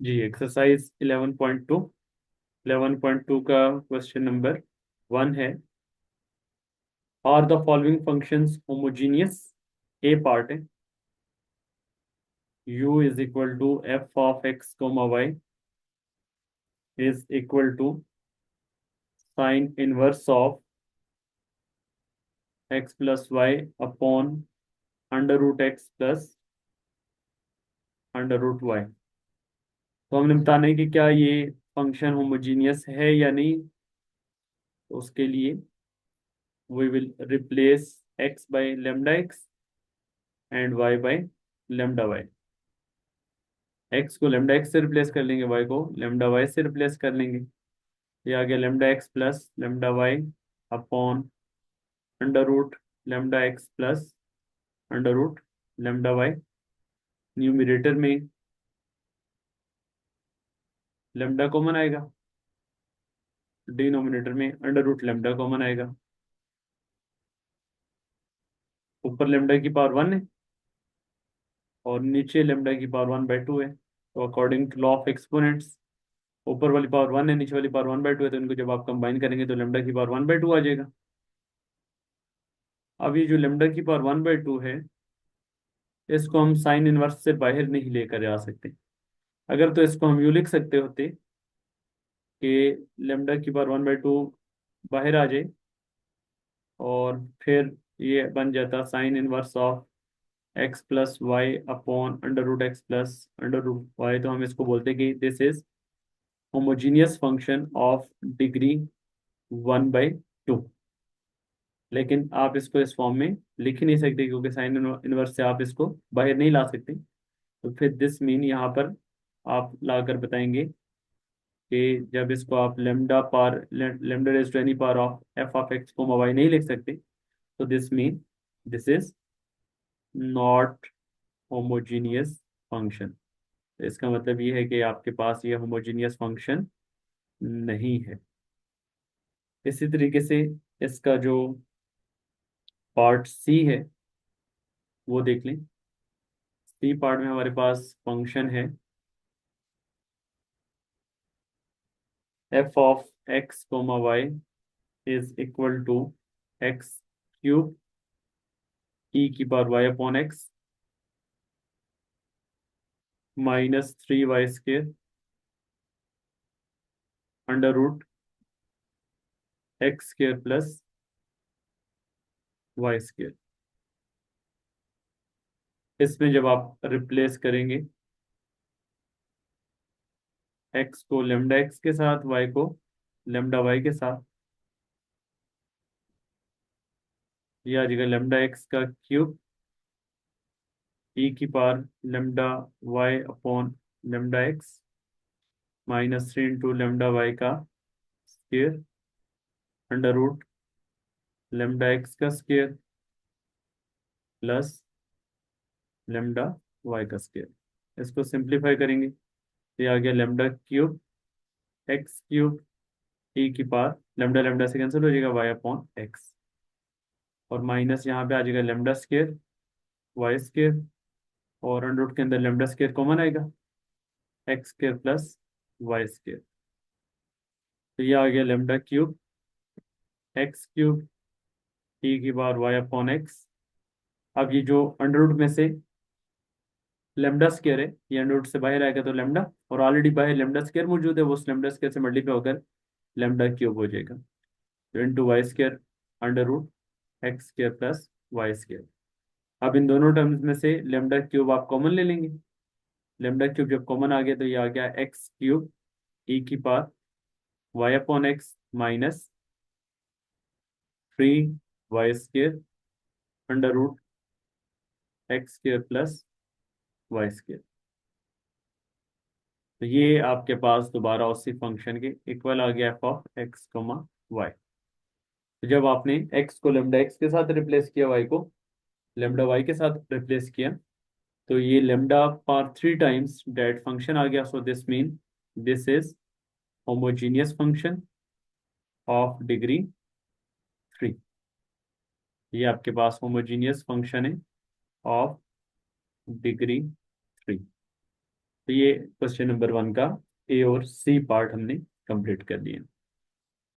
जी, exercise 11.2। 11.2 का question number 1 है। Are the following functions homogeneous? A part है। u is equal to F of x comma Y is equal to sine inverse of x plus Y upon under root x plus under root Y. तो हमने बताना है कि क्या ये function homogeneous है या नहीं। तो उसके लिए we will replace x by lambda X and y by lambda Y. x को लेमडा एक्स से रिप्लेस कर लेंगे, y को लेमडा वाई से रिप्लेस कर लेंगे। ये आ गया lambda x plus lambda Y upon under root lambda x plus under root lambda y. Numerator में लेमडा कॉमन आएगा, डिनोमिनेटर में अंडर रूट लेमडा कॉमन आएगा। ऊपर लेमडा की पावर 1 है और नीचे लेमडा की पावर 1/2 है। तो according to law of exponents, ऊपर वाली पावर 1 है, नीचे वाली पावर 1/2 है, तो इनको जब आप कंबाइन करेंगे तो लेमडा की पावर 1/2 आ जाएगा। अब ये जो लेमडा की पावर 1/2 है, इसको हम साइन इनवर्स से बाहर नहीं लेकर आ सकते। अगर तो इसको हम यूँ लिख सकते होते कि लेमडा की पावर 1/2 बाहर आ जाए और फिर ये बन जाता sine inverse of x plus Y upon under root x plus under root Y. तो हम इसको बोलते कि this is homogeneous function of degree 1/2। लेकिन आप इसको इस फॉर्म में लिख ही नहीं सकते क्योंकि साइन इनवर्स से आप इसको बाहर नहीं ला सकते। तो फिर दिस मीन यहाँ पर आप लाकर बताएंगे कि जब इसको आप lambda raise to any power of f of x को वाई नहीं लिख सकते, तो this mean this is not homogeneous function. इसका मतलब ये है कि आपके पास ये होमोजीनियस फंक्शन नहीं है। इसी तरीके से इसका जो पार्ट सी है वो देख लें। सी पार्ट में हमारे पास फंक्शन है F of x comma Y is equal to X cube ई की power Y upon x -3 y² under root x² plus y²। इसमें जब आप रिप्लेस करेंगे x को लेमडा एक्स के साथ, y को लेमडा वाई के साथ, ये आ जाएगा लेमडा एक्स का क्यूब ई की power lambda Y upon lambda X -3 into lambda Y का square under root lambda X का स्क्वेयर प्लस लेमडा वाई का स्क्वेयर। इसको सिंप्लीफाई करेंगे तो ये आ गया लेमडा क्यूब एक्स क्यूब ई की पावर लेमडा लेमडा से कैंसिल हो जाएगा वाई अपॉन एक्स, और माइनस यहाँ पे आ जाएगा लेमडा स्क्वेयर वाई स्क्वेयर, और अंडर रूट के अंदर लेमडा स्क्वेयर कॉमन आएगा x square plus y square. तो ये आ गया लेमडा क्यूब एक्स क्यूब ई की पावर वाई अपॉन एक्स। अब ये जो अंडर रूट में से लेमडा स्क्वायर है, ये अंडर रूट से बाहर आएगा तो लेमडा, और ऑलरेडी बाहर लेमडा स्क्वायर मौजूद है, वो उस लेमडा स्क्वायर से मल्टीप्लाई होकर लेमडा क्यूब हो जाएगा। तो into y square under root x square plus y square. अब इन दोनों टर्म्स में से लेमडा क्यूब आप कॉमन ले लेंगे। लेमडा क्यूब जब कॉमन आ गया तो ये आ गया एक्स क्यूब ई की power Y upon x -3 y² under root x square plus y square. तो ये आपके पास दोबारा उसी फंक्शन के इक्वल आ गया f of x comma y. तो जब आपने एक्स को लेमडा एक्स के साथ रिप्लेस किया, वाई को लेमडा वाई के साथ रिप्लेस किया, तो ये lambda power 3 times that function आ गया। So this mean this is homogeneous function of degree 3। ये आपके पास होमोजीनियस फंक्शन है ऑफ डिग्री 3। तो ये क्वेश्चन नंबर 1 का ए और सी पार्ट हमने कंप्लीट कर दिया।